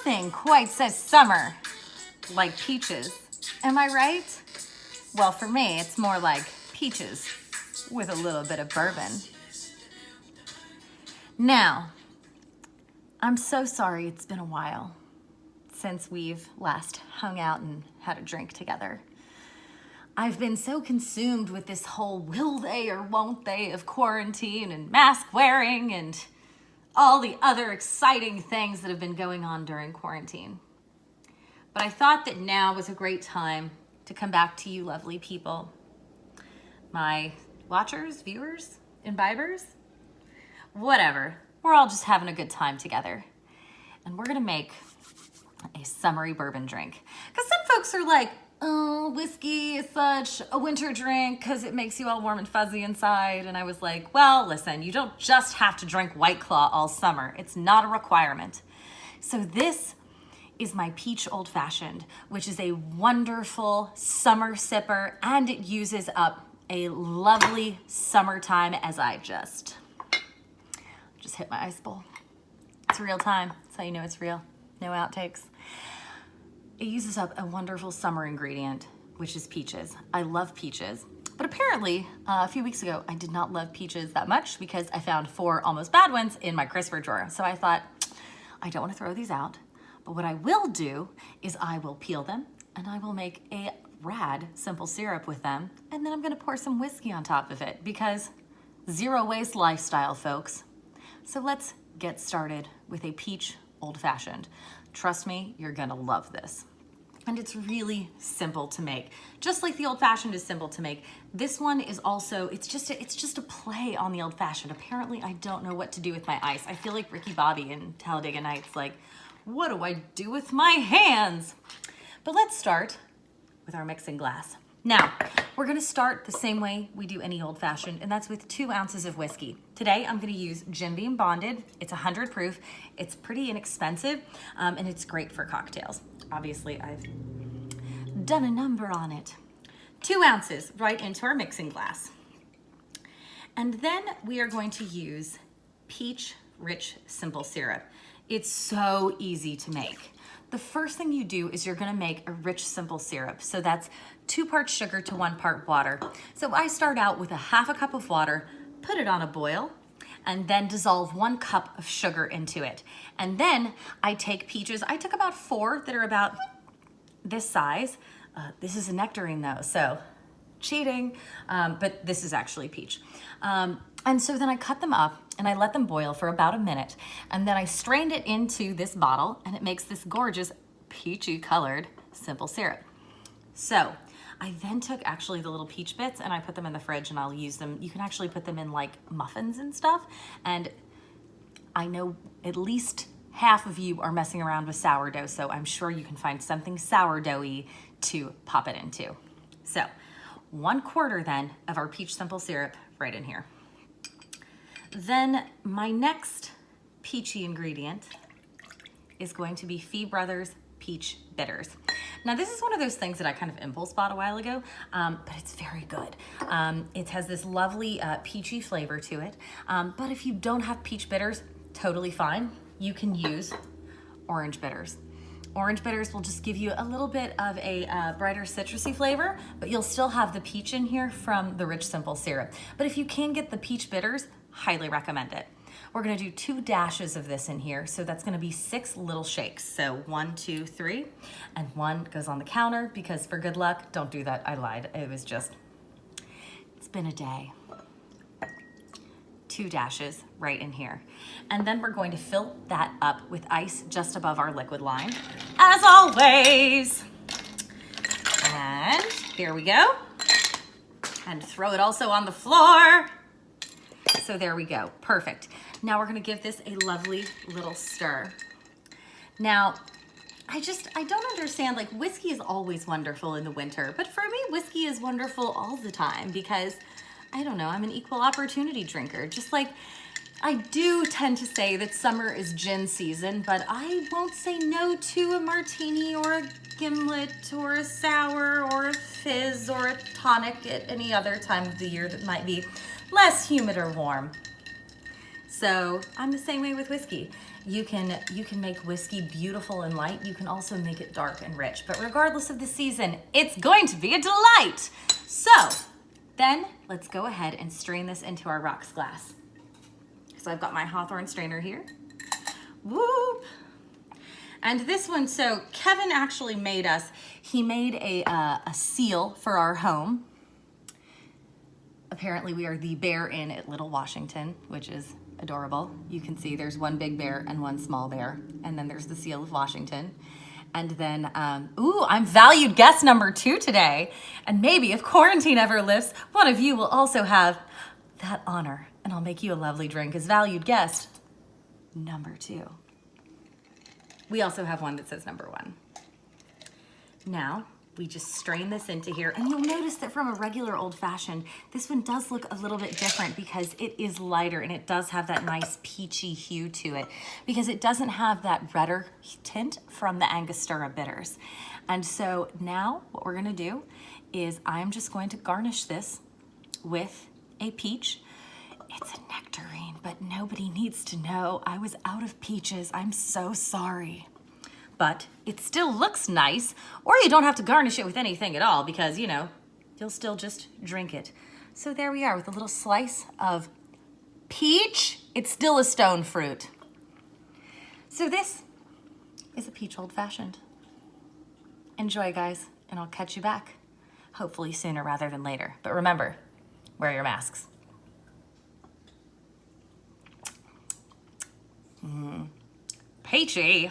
Nothing quite says summer like peaches. Am I right? Well, for me, it's more like peaches with a little bit of bourbon. Now, I'm so sorry it's been a while since we've last hung out and had a drink together. I've been so consumed with this whole will they or won't they of quarantine and mask wearing and all the other exciting things that have been going on during quarantine. But I thought that now was a great time to come back to you lovely people, my watchers, viewers, imbibers, whatever. We're all just having a good time together. And we're gonna make a summery bourbon drink. Because some folks are like, oh, whiskey is such a winter drink because it makes you all warm and fuzzy inside. And I was like, well, listen, you don't just have to drink White Claw all summer. It's not a requirement. So this is my peach old fashioned, which is a wonderful summer sipper, and it uses up a lovely summertime as I just hit my ice bowl. It's real time. That's how you know it's real. No outtakes. It uses up a wonderful summer ingredient, which is peaches. I love peaches, but apparently a few weeks ago, I did not love peaches that much because I found 4 almost bad ones in my crisper drawer. So I thought, I don't want to throw these out, but what I will do is I will peel them and I will make a rad simple syrup with them. And then I'm gonna pour some whiskey on top of it because zero waste lifestyle, folks. So let's get started with a peach old fashioned. Trust me, you're gonna love this. And it's really simple to make. Just like the old fashioned is simple to make, this one is also, it's just a play on the old fashioned. Apparently I don't know what to do with my ice. I feel like Ricky Bobby in Talladega Nights, like, what do I do with my hands? But let's start with our mixing glass. Now, we're gonna start the same way we do any old fashioned, and that's with 2 ounces of whiskey. Today, I'm gonna use Jim Beam Bonded. It's 100 proof. It's pretty inexpensive, and it's great for cocktails. Obviously, I've done a number on it. 2 ounces right into our mixing glass. And then we are going to use peach rich simple syrup. It's so easy to make. The first thing you do is you're gonna make a rich simple syrup. So that's 2 parts sugar to 1 part water. So I start out with a half a cup of water, put it on a boil, and then dissolve 1 cup of sugar into it. And then I take peaches. I took about 4 that are about this size. This is a nectarine though, so cheating, but this is actually peach. And so then I cut them up and I let them boil for about a minute. And then I strained it into this bottle and it makes this gorgeous peachy colored simple syrup. So I then took actually the little peach bits and I put them in the fridge and I'll use them. You can actually put them in like muffins and stuff. And I know at least half of you are messing around with sourdough, so I'm sure you can find something sourdoughy to pop it into. So 1/4 then of our peach simple syrup right in here. Then my next peachy ingredient is going to be Fee Brothers Peach Bitters. Now this is one of those things that I kind of impulse bought a while ago, but it's very good. It has this lovely peachy flavor to it. But if you don't have peach bitters, totally fine. You can use orange bitters. Orange bitters will just give you a little bit of a brighter citrusy flavor, but you'll still have the peach in here from the rich simple syrup. But if you can get the peach bitters, highly recommend it. We're gonna do 2 dashes of this in here, so that's gonna be 6 little shakes. So 1, 2, 3, and 1 goes on the counter because for good luck, don't do that, I lied. It's been a day. 2 dashes right in here. And then we're going to fill that up with ice just above our liquid line, as always. And here we go. And throw it also on the floor. So there we go, perfect. Now we're gonna give this a lovely little stir. Now, I don't understand, like whiskey is always wonderful in the winter, but for me, whiskey is wonderful all the time because, I don't know, I'm an equal opportunity drinker. Just like, I do tend to say that summer is gin season, but I won't say no to a martini or a gimlet or a sour or a fizz or a tonic at any other time of the year that might be less humid or warm. So I'm the same way with whiskey. You can make whiskey beautiful and light. You can also make it dark and rich. But regardless of the season, it's going to be a delight. So then let's go ahead and strain this into our rocks glass. So I've got my Hawthorne strainer here. Whoop. And this one, so Kevin actually made us, he made a seal for our home. Apparently we are the Bear Inn at Little Washington, which is adorable. You can see there's one big bear and one small bear. And then there's the seal of Washington. And then, I'm valued guest number 2 today. And maybe if quarantine ever lifts, one of you will also have that honor. And I'll make you a lovely drink as valued guest number 2. We also have one that says number 1. Now, we just strain this into here, and you'll notice that from a regular old-fashioned, this one does look a little bit different because it is lighter and it does have that nice peachy hue to it because it doesn't have that redder tint from the Angostura bitters. And so now what we're gonna do is I'm just going to garnish this with a peach. It's a nectarine, but nobody needs to know I was out of peaches. I'm so sorry. But it still looks nice, or you don't have to garnish it with anything at all because, you know, you'll still just drink it. So there we are with a little slice of peach. It's still a stone fruit. So this is a peach old-fashioned. Enjoy, guys, and I'll catch you back, hopefully sooner rather than later. But remember, wear your masks. Peachy.